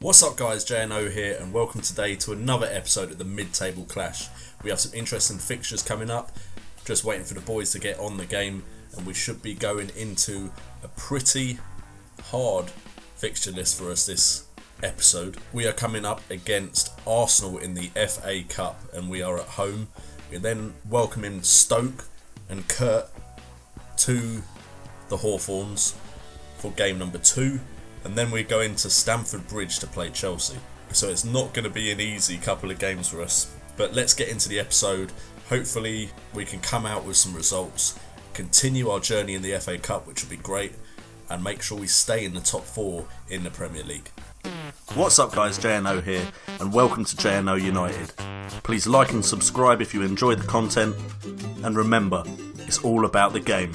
What's up guys, JNO here and welcome today to another episode of the Mid-Table Clash. We have some interesting fixtures coming up, just waiting for the boys to get on the game, and we should be going into a pretty hard fixture list for us this episode. We are coming up against Arsenal in the FA Cup and we are at home. We're then welcoming Stoke and Kurt to the Hawthorns for game number 2. And then we go into Stamford Bridge to play Chelsea. So it's not going to be an easy couple of games for us. But let's get into the episode. Hopefully we can come out with some results, continue our journey in the FA Cup, which would be great, and make sure we stay in the top 4 in the Premier League. What's up guys, JNO here, and welcome to JNO United. Please like and subscribe if you enjoy the content, and remember, it's all about the game.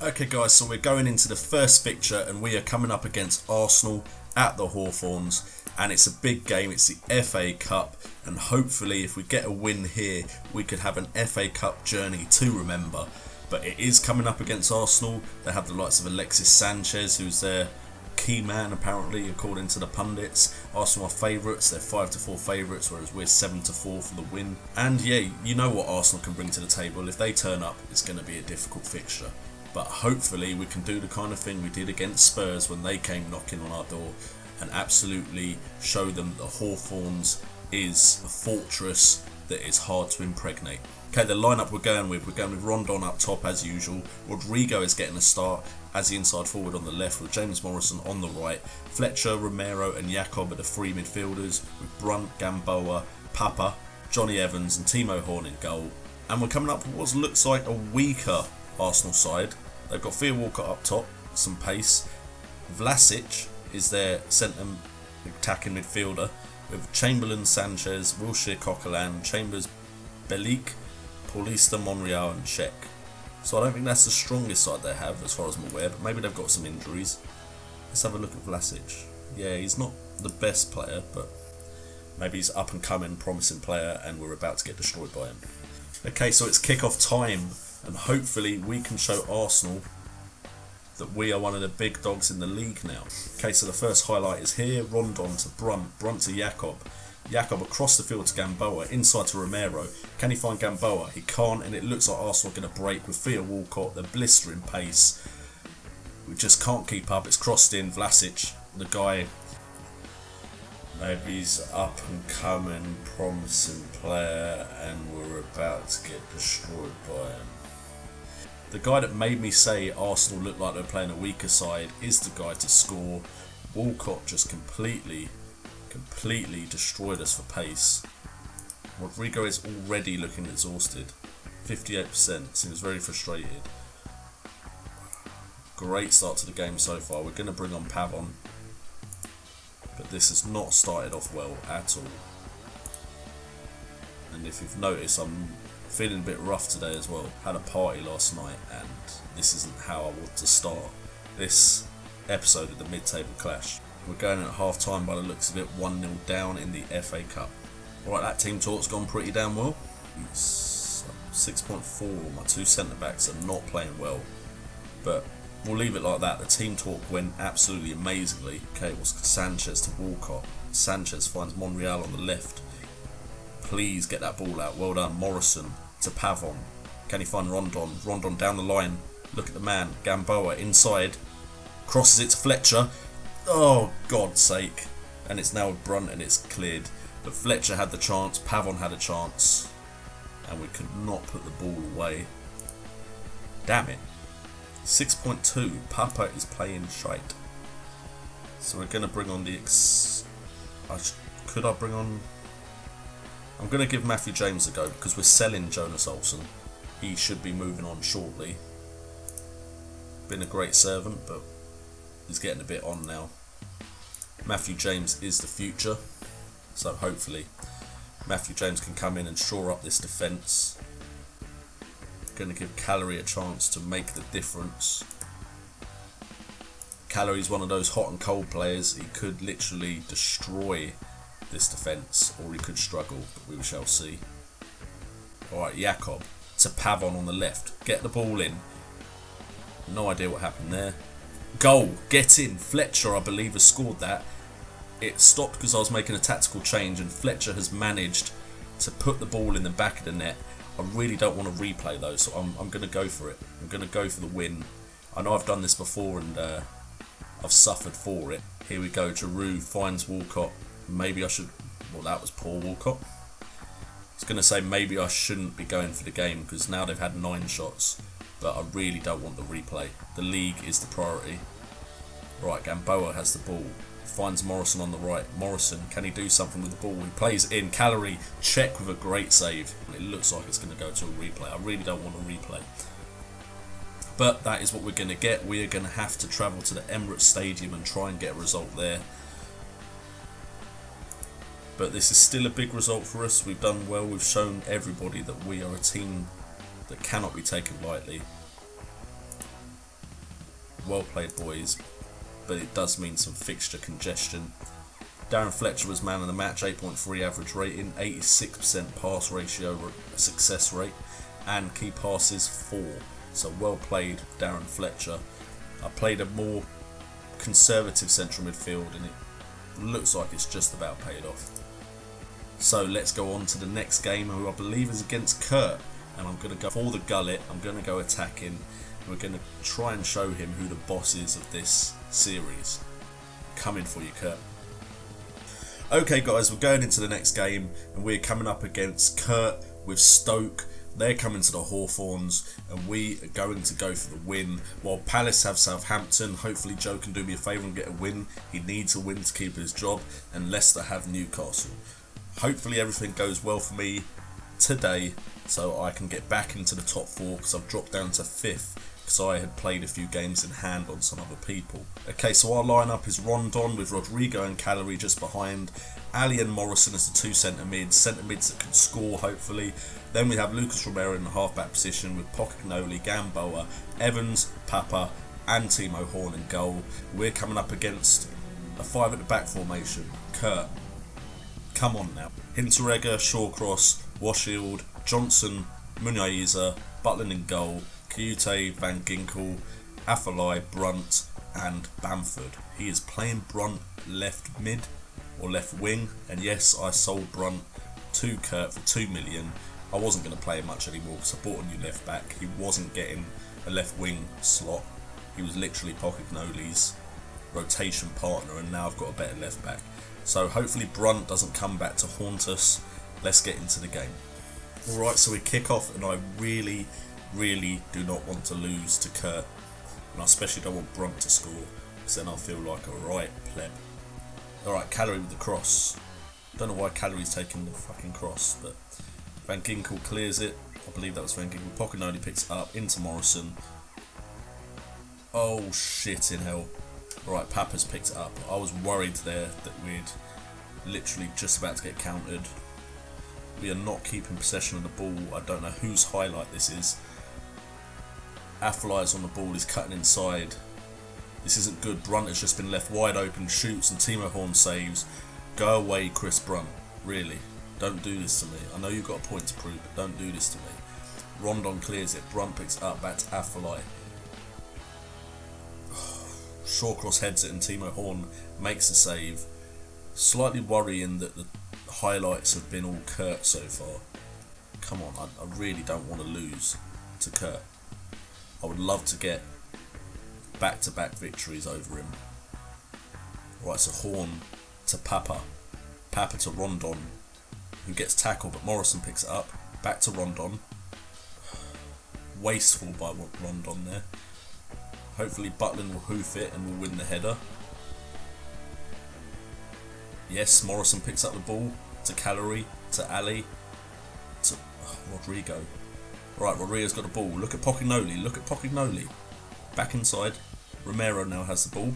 Okay guys, so we're going into the first fixture and we are coming up against Arsenal at the Hawthorns, and it's a big game. It's the FA Cup, and hopefully if we get a win here we could have an FA Cup journey to remember. But it is coming up against Arsenal. They have the likes of Alexis Sanchez, who's their key man apparently according to the pundits. Arsenal are favourites, they're 5-4 favourites, whereas we're 7-4 for the win. And yeah, you know what Arsenal can bring to the table. If they turn up, it's going to be a difficult fixture. But hopefully we can do the kind of thing we did against Spurs when they came knocking on our door and absolutely show them that Hawthorns is a fortress that is hard to impregnate. Okay, the lineup we're going with Rondon up top as usual. Rodrigo is getting a start as the inside forward on the left, with James Morrison on the right. Fletcher, Romero and Jakob are the three midfielders, with Brunt, Gamboa, Papa, Johnny Evans and Timo Horn in goal. And we're coming up with what looks like a weaker Arsenal side. They've got Theo Walcott up top, some pace. Vlasic is their centre attacking midfielder, with Chamberlain, Sanchez, Wilshere, Coquelin, Chambers, Belik, Paulista, Monreal and Cech. So I don't think that's the strongest side they have as far as I'm aware, but maybe they've got some injuries. Let's have a look at Vlasic. Yeah, he's not the best player, but maybe he's up and coming, promising player, and we're about to get destroyed by him. Okay, so it's kick-off time, and hopefully we can show Arsenal that we are one of the big dogs in the league now. Okay, so the first highlight is here. Rondon to Brunt, Brunt to Jakob. Jakob across the field to Gamboa, inside to Romero. Can he find Gamboa? He can't, and it looks like Arsenal are going to break with Theo Walcott. They're blistering pace. We just can't keep up. It's crossed in. Vlasic, the guy, maybe he's up and coming, promising player, and we're about to get destroyed by him. The guy that made me say Arsenal look like they're playing a weaker side is the guy to score. Walcott just completely destroyed us for pace. Rodrigo is already looking exhausted. 58%, seems very frustrated. Great start to the game so far. We're going to bring on Pavon, but this has not started off well at all. And if you've noticed, I'm feeling a bit rough today as well. Had a party last night and this isn't how I want to start this episode of the Mid-Table Clash. We're going at half time by the looks of it, 1-0 down in the FA Cup. Alright, that team talk's gone pretty damn well. 6.4, my two centre backs are not playing well, but we'll leave it like that. The team talk went absolutely amazingly. Okay, it was Sanchez to Walcott. Sanchez finds Monreal on the left. Please get that ball out. Well done. Morrison to Pavon. Can he find Rondon? Rondon down the line. Look at the man. Gamboa inside. Crosses it to Fletcher. Oh, God's sake. And it's now with Brunt and it's cleared. But Fletcher had the chance. Pavon had a chance. And we could not put the ball away. Damn it. 6.2. Papa is playing shite. So we're going to bring on the could I bring on... I'm going to give Matthew James a go because we're selling Jonas Olsen. He should be moving on shortly. Been a great servant, but he's getting a bit on now. Matthew James is the future, so hopefully Matthew James can come in and shore up this defence. Going to give Calorie a chance to make the difference. Calorie's one of those hot and cold players. He could literally destroy this defence, or he could struggle, but we shall see. Alright, Jakob to Pavon on the left. Get the ball in. No idea what happened there. Goal, get in. Fletcher, I believe, has scored that. It stopped because I was making a tactical change, and Fletcher has managed to put the ball in the back of the net. I really don't want to replay though, so I'm going to go for it. I'm going to go for the win. I know I've done this before and I've suffered for it. Here we go. Giroud finds Walcott. Maybe I should... Well, that was poor Walcott. I was going to say maybe I shouldn't be going for the game because now they've had 9 shots. But I really don't want the replay. The league is the priority. Right, Gamboa has the ball. Finds Morrison on the right. Morrison, can he do something with the ball? He plays in. Calorie, check with a great save. It looks like it's going to go to a replay. I really don't want a replay. But that is what we're going to get. We are going to have to travel to the Emirates Stadium and try and get a result there. But this is still a big result for us. We've done well. We've shown everybody that we are a team that cannot be taken lightly. Well played, boys. But it does mean some fixture congestion. Darren Fletcher was man of the match, 8.3 average rating, 86% pass ratio success rate, and key passes 4. So well played, Darren Fletcher. I played a more conservative central midfield and it looks like it's just about paid off. So let's go on to the next game, who I believe is against Kurt. And I'm going to go for the gullet. I'm going to go attacking. We're going to try and show him who the boss is of this series. Coming for you, Kurt. Okay guys, we're going into the next game and we're coming up against Kurt with Stoke. They're coming to the Hawthorns and we are going to go for the win. While Palace have Southampton, hopefully Joe can do me a favour and get a win. He needs a win to keep his job, and Leicester have Newcastle. Hopefully everything goes well for me today so I can get back into the top 4 because I've dropped down to 5th. Because I had played a few games in hand on some other people. Okay, so our lineup is Rondon with Rodrigo and Calorie just behind. Ali and Morrison as the 2 centre mids that can score hopefully. Then we have Lucas Romero in the half-back position with Pochettino, Gamboa, Evans, Papa and Timo Horn in goal. We're coming up against a 5 at the back formation. Kurt, come on now. Hinteregger, Shawcross, Washield, Johnson, Munaiza, Butland in goal. Kurtyoy, Van Ginkel, Afellay, Brunt and Bamford. He is playing Brunt left mid or left wing, and yes, I sold Brunt to Kurt for 2 million. I wasn't going to play him much anymore because I bought a new left back. He wasn't getting a left wing slot. He was literally Pochetino's rotation partner, and now I've got a better left back. So hopefully Brunt doesn't come back to haunt us. Let's get into the game. Alright, so we kick off and I really do not want to lose to Kurt, and I especially don't want Brom to score because then I'll feel like a right pleb. Alright, Calorie with the cross. Don't know why Calorie's taking the fucking cross, but Van Ginkel clears it. I believe that was Van Ginkel. Pochettino picks it up into Morrison. Oh shit in hell. Alright, Papa's picked it up. I was worried there that we'd literally just about to get countered. We are not keeping possession of the ball. I don't know whose highlight this is. Affelay's on the ball, he's cutting inside. This isn't good. Brunt has just been left wide open, shoots, and Timo Horn saves. Go away, Chris Brunt. Really, don't do this to me. I know you've got a point to prove, but don't do this to me. Rondon clears it. Brunt picks it up. Back to Afellay. Shawcross heads it, and Timo Horn makes the save. Slightly worrying that the highlights have been all Kurt so far. Come on, I really don't want to lose to Kurt. I would love to get back-to-back victories over him. Right, so Horn to Papa. Papa to Rondon, who gets tackled, but Morrison picks it up. Back to Rondon. Wasteful by Rondon there. Hopefully Butland will hoof it and will win the header. Yes, Morrison picks up the ball to Calorie, to Ali, to Rodrigo. Right, Rodrigo's got the ball. Look at Pochettino. Back inside. Romero now has the ball.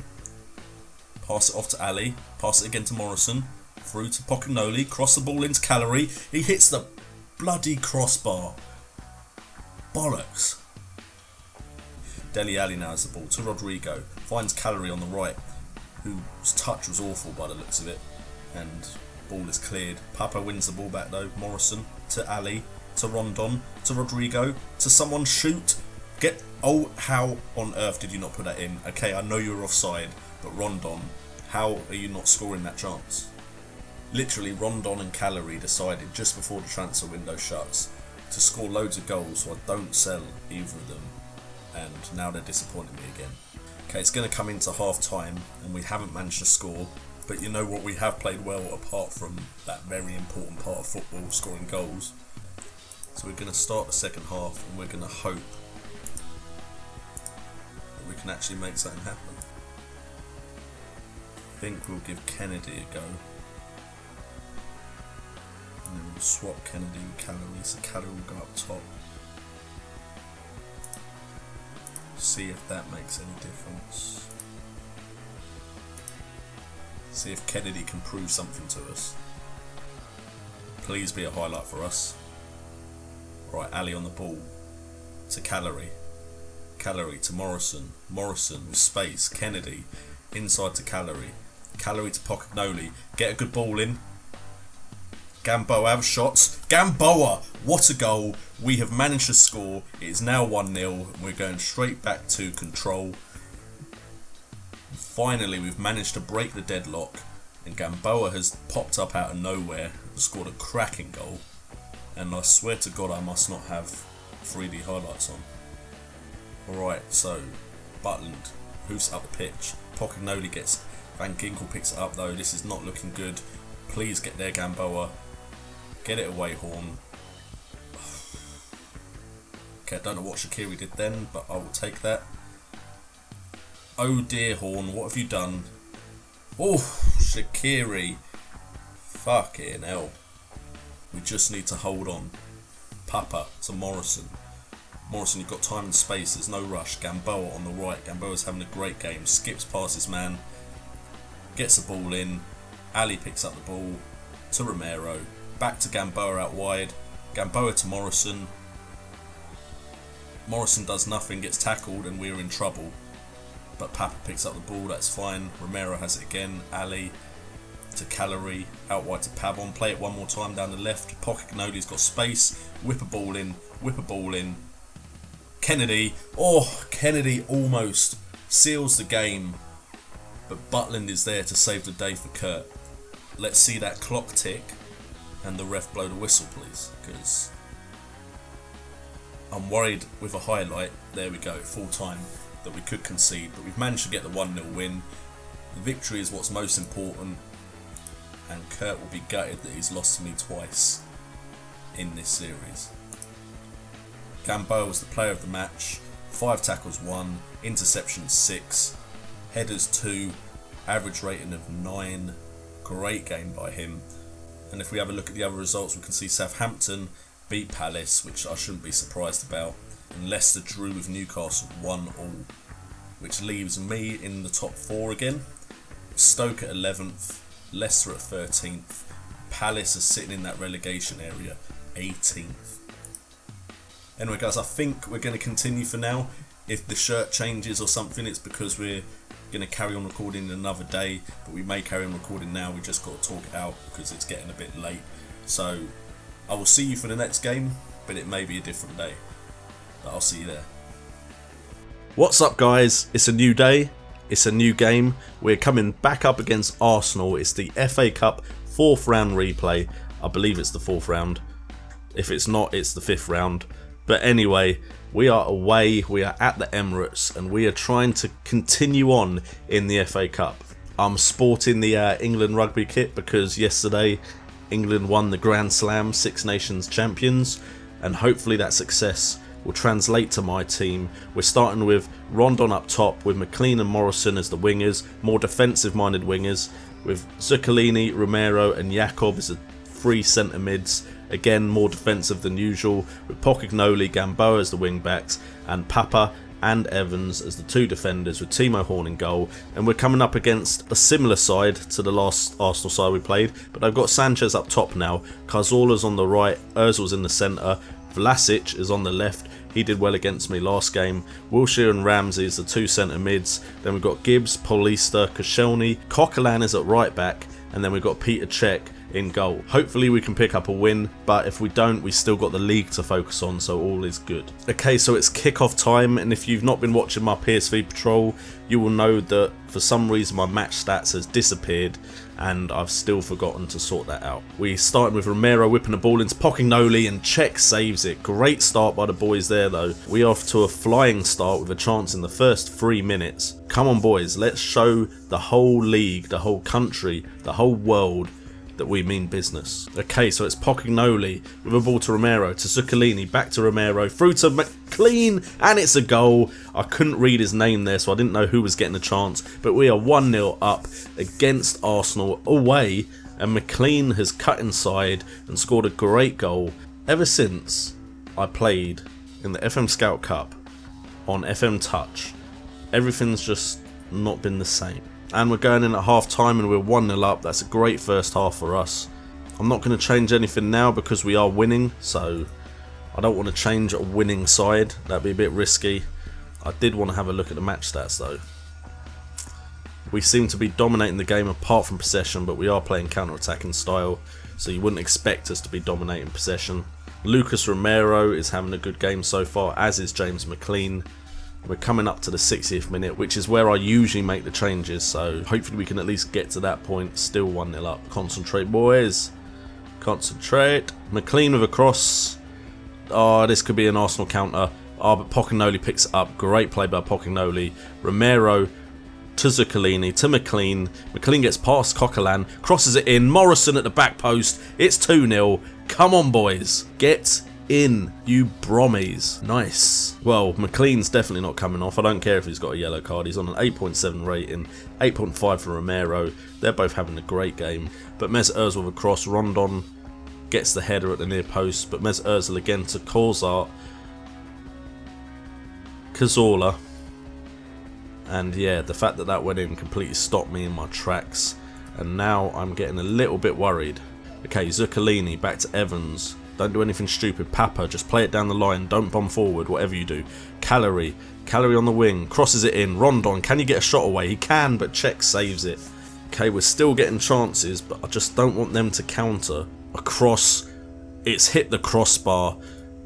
Pass it off to Ali. Pass it again to Morrison. Through to Pochettino. Cross the ball into Calorie. He hits the bloody crossbar. Bollocks. Dele Alli now has the ball to Rodrigo. Finds Calorie on the right, whose touch was awful by the looks of it. And ball is cleared. Papa wins the ball back though. Morrison to Ali, to Rondon, to Rodrigo, to someone shoot. Get Oh, how on earth did you not put that in? Okay, I know you're offside, but Rondon, how are you not scoring that chance? Literally, Rondon and Calorie decided just before the transfer window shuts to score loads of goals so I don't sell either of them, and now they're disappointing me again. Okay, it's going to come into half time and we haven't managed to score, but you know what, we have played well apart from that very important part of football, scoring goals. So we're going to start the second half and we're going to hope that we can actually make something happen. I think we'll give Kennedy a go. And then we'll swap Kennedy with Calorie, so Calorie will go up top. See if that makes any difference. See if Kennedy can prove something to us. Please be a highlight for us. Right, Ali on the ball to Calorie. Calorie to Morrison. Morrison with space. Kennedy inside to Calorie. Calorie to Pocagnoli. Get a good ball in. Gamboa have shots. Gamboa! What a goal. We have managed to score. It is now 1-0. We're going straight back to control. Finally, we've managed to break the deadlock. And Gamboa has popped up out of nowhere and scored a cracking goal. And I swear to God, I must not have 3D highlights on. Alright, so Butland hoofs up the pitch. Pocagnoli gets... Van Ginkel picks it up though. This is not looking good. Please get there, Gamboa. Get it away, Horn. Okay, I don't know what Shaqiri did then, but I will take that. Oh dear, Horn, what have you done? Oh, Shaqiri. Fucking hell. We just need to hold on. Papa to Morrison. Morrison, you've got time and space, there's no rush. Gamboa on the right. Gamboa's having a great game. Skips past his man. Gets the ball in. Ali picks up the ball to Romero. Back to Gamboa out wide. Gamboa to Morrison. Morrison does nothing, gets tackled, and we're in trouble. But Papa picks up the ball, that's fine. Romero has it again. Ali to Calorie. Out wide to Pavon. Play it one more time down the left. Pocagnoli's got space. Whip a ball in. Whip a ball in. Kennedy. Oh, Kennedy almost seals the game. But Butland is there to save the day for Kurt. Let's see that clock tick and the ref blow the whistle, please, because I'm worried with a highlight. There we go, full time, that we could concede, but we've managed to get the 1-0 win. The victory is what's most important, and Kurt will be gutted that he's lost to me twice in this series. Gamboa was the player of the match. 5 tackles 1, interceptions 6, headers 2, average rating of 9. Great game by him. And if we have a look at the other results, we can see Southampton beat Palace, which I shouldn't be surprised about, and Leicester drew with Newcastle 1-1, which leaves me in the top 4 again. Stoke at 11th, Leicester at 13th, Palace are sitting in that relegation area, 18th. Anyway guys, I think we're going to continue for now. If the shirt changes or something, it's because we're going to carry on recording another day, but we may carry on recording now. We just got to talk it out because it's getting a bit late. So I will see you for the next game, but it may be a different day. But I'll see you there. What's up guys, it's a new day, it's a new game. We're coming back up against Arsenal. It's the FA Cup 4th round replay. I believe it's the 4th round. If it's not, it's the 5th round. But anyway, we are away, we are at the Emirates, and we are trying to continue on in the FA Cup. I'm sporting the England rugby kit because yesterday England won the Grand Slam, Six Nations champions, and hopefully that success will translate to my team. We're starting with Rondon up top, with McLean and Morrison as the wingers, more defensive-minded wingers, with Zuccolini, Romero and Jakob as the 3 centre mids. Again, more defensive than usual, with Pocagnoli, Gamboa as the wing backs, and Papa and Evans as the 2 defenders, with Timo Horn in goal. And we're coming up against a similar side to the last Arsenal side we played, but I've got Sanchez up top now, Cazorla's on the right, Ozil's in the centre, Vlasic is on the left. He did well against me last game. Wilshere and Ramsey as the 2 centre mids. Then we've got Gibbs, Paulista, Koscielny, Coquelin is at right back, and then we've got Peter Cech in goal. Hopefully we can pick up a win, but if we don't, we still got the league to focus on, so all is good. Okay, so it's kick-off time, and if you've not been watching my PSV Patrol, you will know that for some reason my match stats has disappeared, and I've still forgotten to sort that out. We started with Romero whipping the ball into Pochignoli, and Cech saves it. Great start by the boys there though. We are off to a flying start with a chance in the first 3 minutes. Come on boys, let's show the whole league, the whole country, the whole world that we mean business. Okay, so it's Pochignoli with a ball to Romero, to Zuccolini, back to Romero, through to McLean, and it's a goal. I couldn't read his name there, so I didn't know who was getting a chance, but we are 1-0 up against Arsenal away, and McLean has cut inside and scored a great goal. Ever since I played in the FM Scout Cup on FM Touch, everything's just not been the same. And we're going in at half time and we're 1-0 up. That's a great first half for us. I'm not going to change anything now because we are winning, so I don't want to change a winning side. That'd be a bit risky. I did want to have a look at the match stats though. We seem to be dominating the game apart from possession, but we are playing counter-attacking style, so you wouldn't expect us to be dominating possession. Lucas Romero is having a good game so far, as is James McLean. We're coming up to the 60th minute, which is where I usually make the changes, so hopefully we can at least get to that point. Still 1-0 up. Concentrate, boys. Concentrate. McLean with a cross. Oh, this could be an Arsenal counter. Oh, but Pochignoli picks it up. Great play by Pochignoli. Romero to Zuccolini, to McLean. McLean gets past Coquelin, crosses it in. Morrison at the back post. It's 2-0. Come on, boys. Get in, you Brommies. Nice. Well, McLean's definitely not coming off. I don't care if he's got a yellow card. He's on an 8.7 rating, 8.5 for Romero. They're both having a great game. But Mesut Ozil with a cross. Rondon gets the header at the near post, but Mesut Ozil again to Cazorla. And yeah, the fact that that went in completely stopped me in my tracks. And now I'm getting a little bit worried. Okay, Zuccolini back to Evans. Don't do anything stupid. Papa, just play it down the line. Don't bomb forward, whatever you do. Calorie on the wing. Crosses it in. Rondon, can you get a shot away? He can, but Cech saves it. Okay, we're still getting chances, but I just don't want them to counter. A cross. It's hit the crossbar.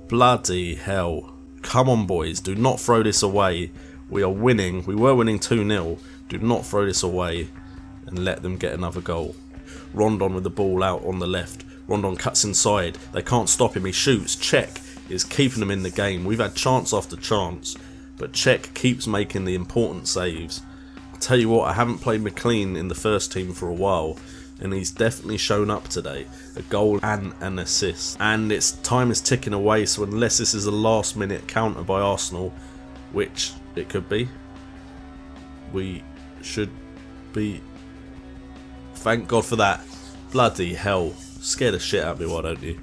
Bloody hell. Come on, boys. Do not throw this away. We are winning. We were winning 2-0. Do not throw this away and let them get another goal. Rondon with the ball out on the left. Rondon cuts inside. They can't stop him. He shoots. Cech is keeping them in the game. We've had chance after chance, but Cech keeps making the important saves. I'll tell you what, I haven't played McLean in the first team for a while, and he's definitely shown up today. A goal and an assist. And its time is ticking away, so unless this is a last minute counter by Arsenal, which it could be, we should be... Thank God for that. Bloody hell. Scare the shit out of me, why don't you?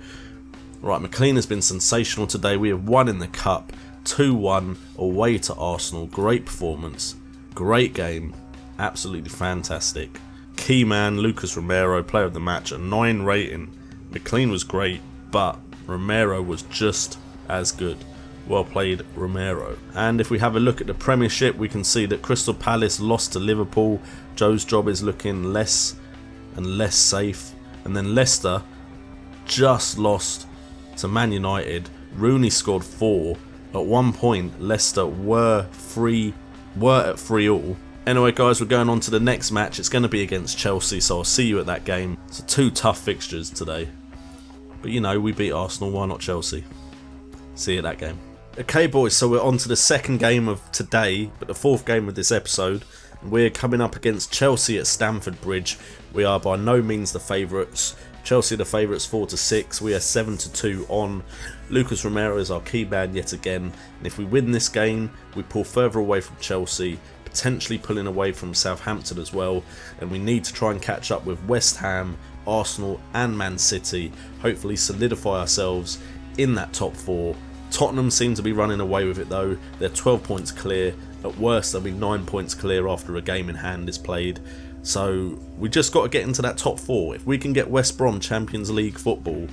Right, McLean has been sensational today. We have won in the cup. 2-1 away to Arsenal. Great performance. Great game. Absolutely fantastic. Key man, Lucas Romero, player of the match, a 9 rating. McLean was great, but Romero was just as good. Well played, Romero. And if we have a look at the Premiership, we can see that Crystal Palace lost to Liverpool. Joe's job is looking less and less safe. And then Leicester just lost to Man United. Rooney scored 4. At one point, Leicester were at 3-3. Anyway, guys, we're going on to the next match. It's going to be against Chelsea, so I'll see you at that game. So 2 tough fixtures today. But you know, we beat Arsenal, why not Chelsea? See you at that game. Okay, boys, so we're on to the second game of today, but the 4th game of this episode. We're coming up against Chelsea at Stamford Bridge. We are by no means the favourites. Chelsea are the favourites 4-6. We are 7-2 on. Lucas Romero is our key man yet again. And if we win this game, we pull further away from Chelsea, potentially pulling away from Southampton as well. And we need to try and catch up with West Ham, Arsenal and Man City. Hopefully solidify ourselves in that top 4. Tottenham seem to be running away with it though. They're 12 points clear. At worst, they'll be 9 points clear after a game in hand is played. So we just got to get into that top 4. If we can get West Brom Champions League football,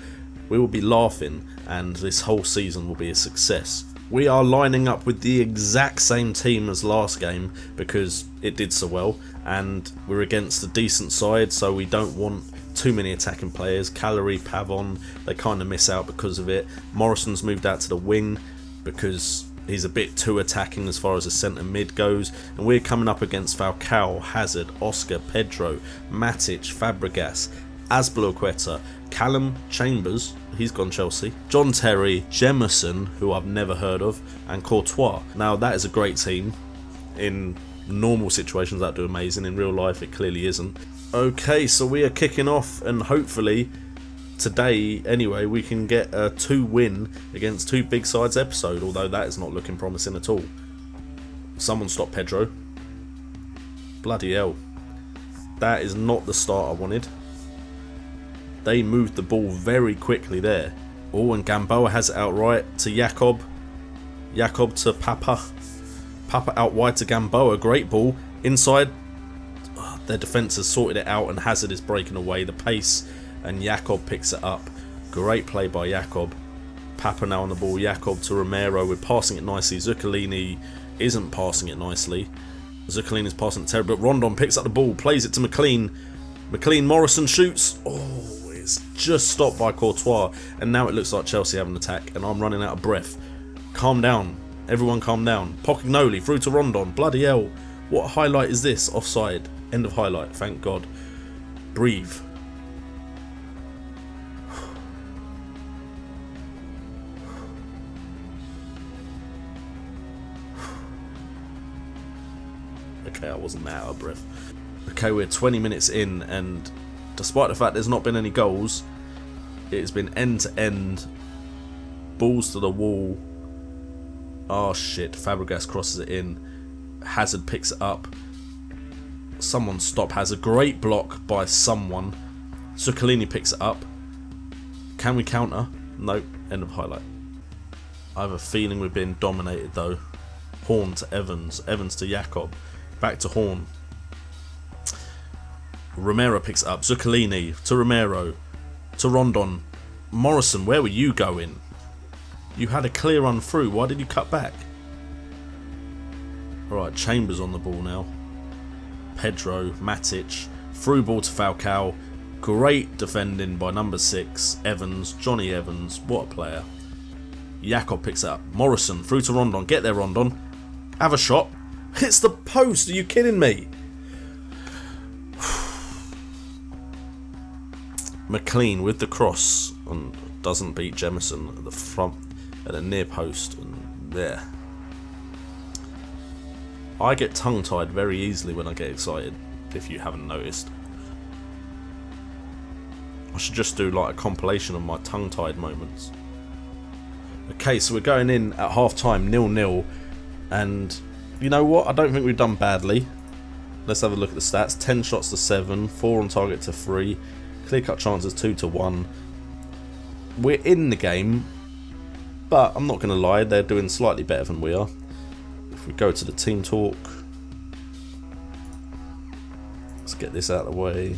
we will be laughing and this whole season will be a success. We are lining up with the exact same team as last game because it did so well, and we're against a decent side, so we don't want too many attacking players. Calorie, Pavon, they kind of miss out because of it. Morrison's moved out to the wing because he's a bit too attacking as far as the centre mid goes, and we're coming up against Falcao, Hazard, Oscar, Pedro, Matic, Fabregas, Azzopardi, Callum Chambers, he's gone Chelsea, John Terry, Jemerson, who I've never heard of, and Kurtyoy. Now that is a great team. In normal situations that do amazing, in real life it clearly isn't. Okay, so we are kicking off, and hopefully today anyway we can get a 2-win against two big sides episode, although that is not looking promising at all. Someone stop Pedro. Bloody hell. That is not the start I wanted. They moved the ball very quickly there. Oh, and Gamboa has it outright to Jakob. Jakob to Papa. Papa out wide to Gamboa. Great ball. Inside. Oh, their defence has sorted it out, and Hazard is breaking away the pace. And Jakob picks it up. Great play by Jakob. Papa now on the ball. Jakob to Romero. We're passing it nicely. Zuccolini isn't passing it nicely. Zuccolini's passing it terribly, but Rondon picks up the ball. Plays it to McLean. McLean, Morrison shoots. Oh, it's just stopped by Kurtyoy, and now it looks like Chelsea have an attack, and I'm running out of breath. Calm down. Everyone calm down. Pocagnoli through to Rondon. Bloody hell. What highlight is this? Offside. End of highlight. Thank God. Breathe. Okay, I wasn't that out of breath. Okay, we're 20 minutes in, and despite the fact there's not been any goals, it has been end to end, balls to the wall. Oh shit, Fabregas crosses it in, Hazard picks it up, someone stop Hazard, great block by someone, Zuccolini picks it up, can we counter? Nope, end of highlight. I have a feeling we're being dominated though. Horn to Evans, Evans to Jakob, back to Horn. Romero picks it up. Zuccolini to Romero to Rondon. Morrison, where were you going? You had a clear run through. Why did you cut back? Alright, Chambers on the ball now. Pedro, Matic. Through ball to Falcao. Great defending by number 6. Evans, Johnny Evans. What a player. Jakob picks it up. Morrison through to Rondon. Get there, Rondon. Have a shot. Hits the post. Are you kidding me? McLean with the cross and doesn't beat Jemerson at the front at the near post, and there. I get tongue-tied very easily when I get excited, if you haven't noticed. I should just do like a compilation of my tongue-tied moments. Okay, so we're going in at half-time 0-0, and you know what? I don't think we've done badly. Let's have a look at the stats. 10 shots to 7, 4 on target to 3. Clear-cut chances 2-1. We're in the game, but I'm not going to lie, they're doing slightly better than we are. If we go to the team talk, let's get this out of the way.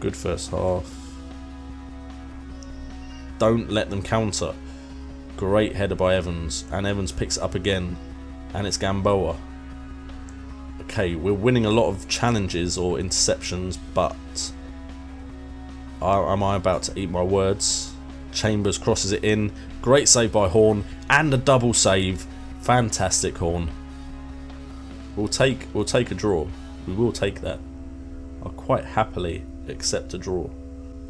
Good first half. Don't let them counter. Great header by Evans, and Evans picks it up again, and it's Gamboa. Okay, we're winning a lot of challenges or interceptions, but am I about to eat my words? Chambers crosses it in. Great save by Horn, and a double save. Fantastic, Horn. We'll take a draw. We will take that. I'll quite happily accept a draw.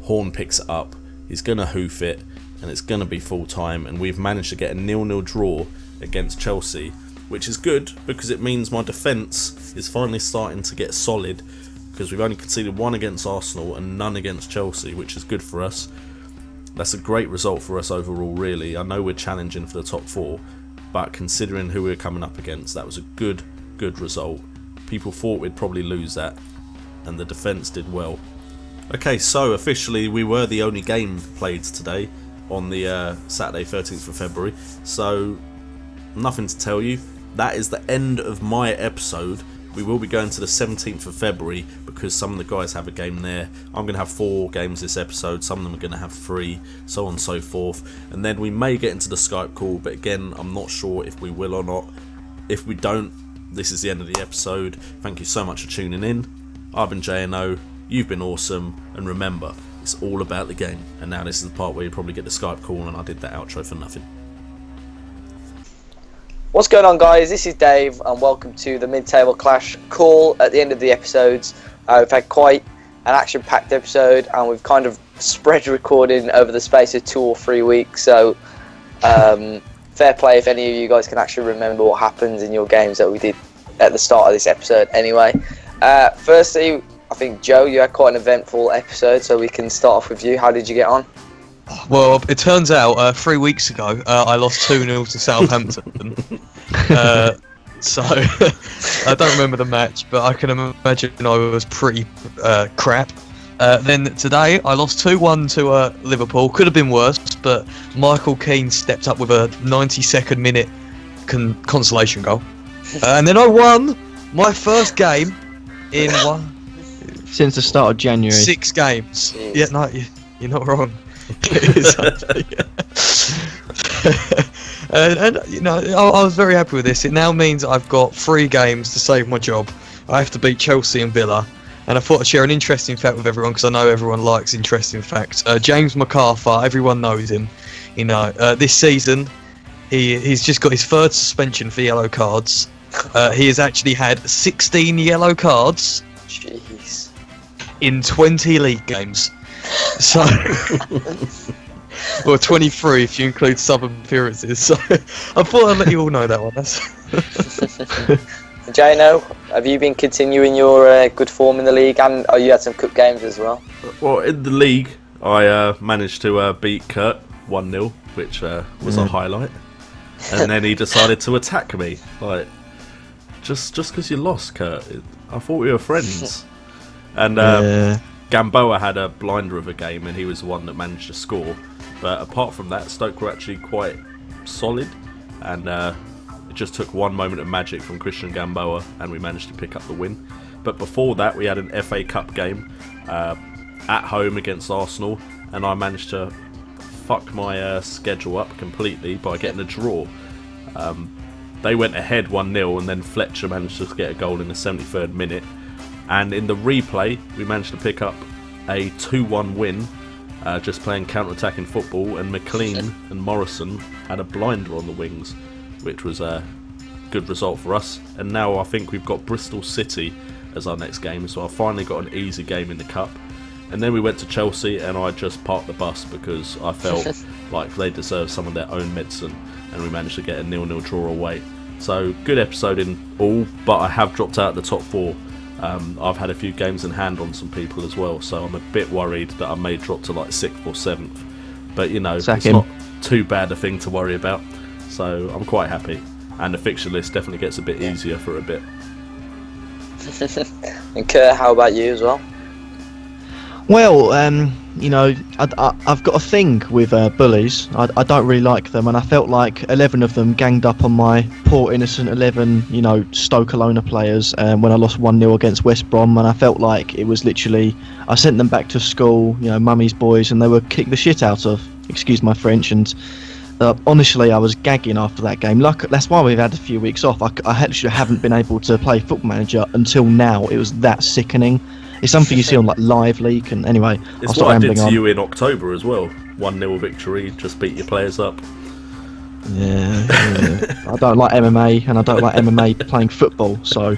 Horn picks it up. He's gonna hoof it, and it's gonna be full time. And we've managed to get a 0-0 draw against Chelsea, which is good because it means my defence is finally starting to get solid, because we've only conceded 1 against Arsenal and none against Chelsea, which is good for us. That's a great result for us overall, really. I know we're challenging for the top 4, but considering who we're coming up against, that was a good result. People thought we'd probably lose that, and the defence did well. Okay, so officially we were the only game played today on the Saturday 13th of February, so nothing to tell you. That is the end of my episode We will be going to the 17th of February because some of the guys have a game there. I'm going to have 4 games this episode, some of them are going to have 3, so on and so forth. And then we may get into the Skype call, but again, I'm not sure if we will or not. If we don't, this is the end of the episode. Thank you so much for tuning in. I've been JNO, you've been awesome, and remember, it's all about the game. And now this is the part where you probably get the Skype call, and I did that outro for nothing. What's going on, guys? This is Dave, and welcome to the Mid-Table Clash call at the end of the episodes. We've had quite an action-packed episode, and we've kind of spread recording over the space of 2 or 3 weeks, so fair play if any of you guys can actually remember what happens in your games that we did at the start of this episode anyway. Firstly, I think, Joe, you had quite an eventful episode, so we can start off with you. How did you get on? Well, it turns out 3 weeks ago I lost 2-0 to Southampton. So I don't remember the match, but I can imagine I was pretty crap. Then today I lost 2-1 to Liverpool. Could have been worse, but Michael Keane stepped up with a 92nd minute consolation goal. And then I won my first game in since the start of January. 6 games. Jeez. Yeah, no, you're not wrong. and you know, I was very happy with this. It now means I've got 3 games to save my job. I have to beat Chelsea and Villa, and I thought I'd share an interesting fact with everyone because I know everyone likes interesting facts. James MacArthur, everyone knows him. You know, this season he's just got his 3rd suspension for yellow cards. He has actually had 16 yellow cards. Jeez. In 20 league games. So, well, 23 if you include sub appearances. So, I thought I'd let you all know that one. Jano, have you been continuing your good form in the league? And you had some cup games as well. Well, in the league, I managed to beat Kurt 1-0, which was a highlight. And then he decided to attack me, like, just because you lost, Kurt. I thought we were friends. And Gamboa had a blinder of a game, and he was the one that managed to score. But apart from that, Stoke were actually quite solid, and it just took one moment of magic from Christian Gamboa, and we managed to pick up the win. But before that, we had an FA Cup game at home against Arsenal, and I managed to fuck my schedule up completely by getting a draw. They went ahead 1-0, and then Fletcher managed to get a goal in the 73rd minute. And in the replay, we managed to pick up a 2-1 win, just playing counter-attacking football, and McLean and Morrison had a blinder on the wings, which was a good result for us. And now I think we've got Bristol City as our next game, so I finally got an easy game in the Cup. And then we went to Chelsea, and I just parked the bus because I felt like they deserved some of their own medicine, and we managed to get a 0-0 draw away. So, good episode in all, but I have dropped out of the top 4. I've had a few games in hand on some people as well, so I'm a bit worried that I may drop to like 6th or 7th. But you know, it's not too bad a thing to worry about, so I'm quite happy. And the fixture list definitely gets a bit easier for a bit. And Kurt, how about you as well? Well, you know, I've got a thing with bullies. I don't really like them, and I felt like 11 of them ganged up on my poor innocent 11, you know, Stoke Alona players when I lost 1-0 against West Brom, and I felt like it was literally, I sent them back to school, you know, mummy's boys, and they were kicked the shit out of, excuse my French, and honestly I was gagging after that game. That's why we've had a few weeks off. I actually haven't been able to play Football Manager until now. It was that sickening. It's something you see on like Live Leak, and anyway, it's what I did to you in October as well. 1-0 victory, just beat your players up. Yeah. I don't like MMA, and I don't like MMA playing football, so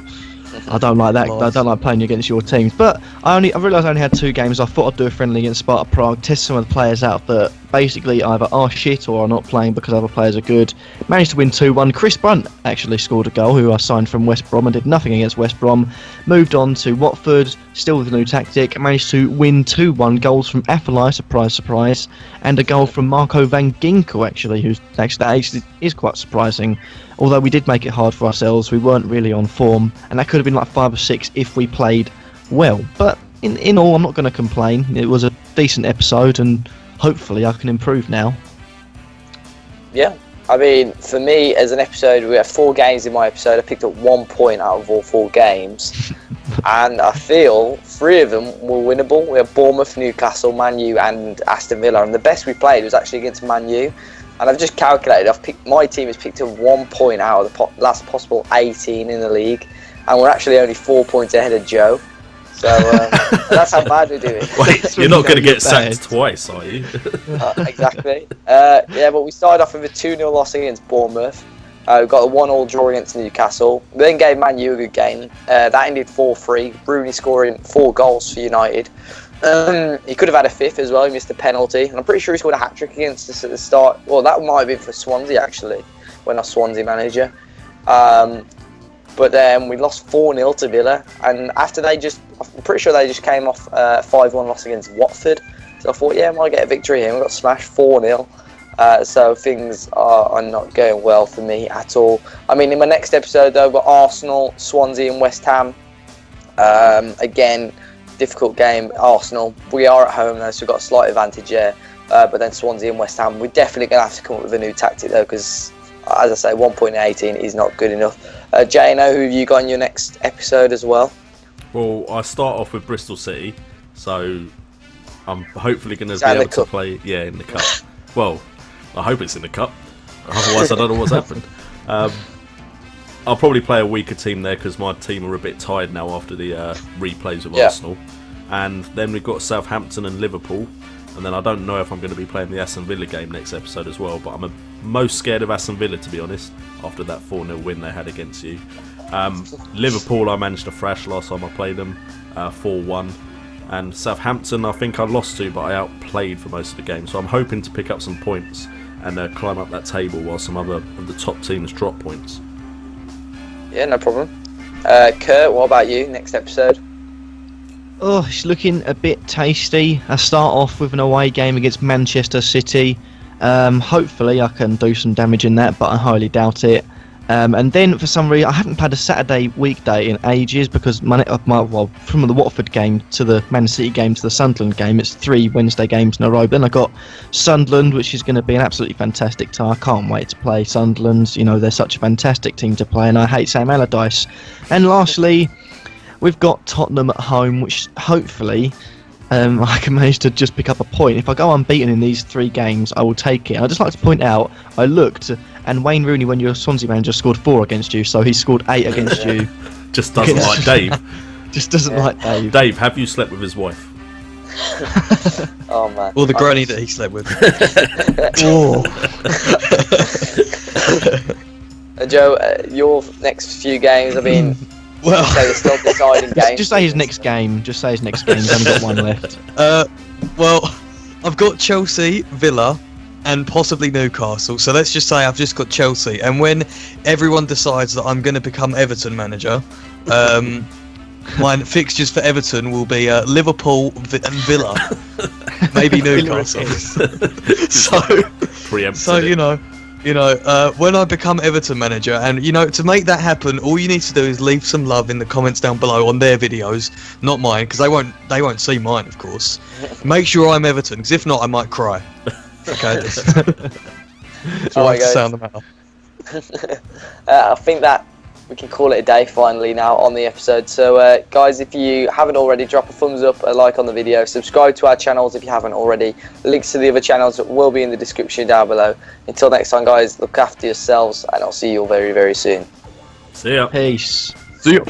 I don't like that. I don't like playing against your teams. But I realised I only had 2 games. I thought I'd do a friendly against Sparta Prague, test some of the players out that basically either are shit or are not playing because other players are good. Managed to win 2-1. Chris Brunt actually scored a goal, who I signed from West Brom and did nothing against West Brom. Moved on to Watford, still with a new tactic. Managed to win 2-1. Goals from Afellay, surprise, surprise, and a goal from Marco van Ginkel, actually, that actually is quite surprising. Although we did make it hard for ourselves, we weren't really on form, and that could have been like 5 or 6 if we played well. But in all, I'm not going to complain. It was a decent episode, and hopefully I can improve now. Yeah, I mean, for me, as an episode, we have 4 games in my episode. I picked up 1 point out of all 4 games. And I feel 3 of them were winnable. We have Bournemouth, Newcastle, Man U and Aston Villa. And the best we played was actually against Man U. And I've just calculated, my team has picked up 1 point out of the last possible 18 in the league. And we're actually only 4 points ahead of Joe. So that's how bad we're doing. Wait, you're not going to get sacked twice, are you? Exactly. Yeah, but we started off with a 2-0 loss against Bournemouth. We got a 1-1 draw against Newcastle. We then gave Man U a good game. That ended 4-3. Rooney scoring 4 goals for United. He could have had a 5th as well. He missed a penalty. And I'm pretty sure he scored a hat-trick against us at the start. Well, that might have been for Swansea, actually, when I was Swansea manager. But then we lost 4-0 to Villa. And after I'm pretty sure they just came off a 5-1 loss against Watford. So I thought, yeah, I might get a victory here. We got smashed 4-0. So things are not going well for me at all. I mean, in my next episode, though, I've got Arsenal, Swansea and West Ham. Again, difficult game, Arsenal. We are at home, though, so we've got a slight advantage there. But then Swansea and West Ham, we're definitely going to have to come up with a new tactic, though, because, as I say, 1 point in 18 is not good enough. J&O, who have you got in your next episode as well? Well, I start off with Bristol City, so I'm hopefully going to be able to play, in the cup. Well, I hope it's in the cup. Otherwise, I don't know what's happened. I'll probably play a weaker team there because my team are a bit tired now after the replays of Arsenal. And then we've got Southampton and Liverpool. And then I don't know if I'm going to be playing the Aston Villa game next episode as well. But I'm most scared of Aston Villa, to be honest, after that 4-0 win they had against you. Liverpool, I managed to thrash last time I played them, 4-1. And Southampton, I think I lost to, but I outplayed for most of the game. So I'm hoping to pick up some points and climb up that table while some other of the top teams drop points. Yeah, no problem. Kurt, what about you? Next episode? Oh, it's looking a bit tasty. I start off with an away game against Manchester City. Hopefully I can do some damage in that, but I highly doubt it. And then for some reason I haven't played a Saturday weekday in ages because from the Watford game to the Man City game to the Sunderland game, it's 3 Wednesday games in a row. Then I got Sunderland, which is going to be an absolutely fantastic tie. I can't wait to play Sunderland. You know, they're such a fantastic team to play, and I hate Sam Allardyce. And lastly, we've got Tottenham at home, which hopefully I can manage to just pick up a point. If I go unbeaten in these 3 games, I will take it. I'd just like to point out, I looked, and Wayne Rooney, when you're a Swansea manager, scored 4 against you, so he scored 8 against you. Just doesn't like Dave. Just doesn't like Dave. Dave, have you slept with his wife? Oh, man. Or the granny that he slept with. Joe, your next few games, I mean... Well, they're still deciding games. Just say his next game. Just say his next game. He's only got 1 left. Well, I've got Chelsea, Villa, and possibly Newcastle. So let's just say I've just got Chelsea. And when everyone decides that I'm going to become Everton manager, my fixtures for Everton will be Liverpool and Villa, maybe Newcastle. So you know, when I become Everton manager, and to make that happen, all you need to do is leave some love in the comments down below on their videos, not mine, because they won't see mine, of course. Make sure I'm Everton, because if not, I might cry. Okay, that's all I have to say on the matter. I think that we can call it a day finally now on the episode. So guys, if you haven't already, drop a thumbs up, a like on the video, subscribe to our channels if you haven't already. Links to the other channels will be in the description down below. Until next time, guys, look after yourselves, and I'll see you all very, very soon. See ya. Peace. See ya.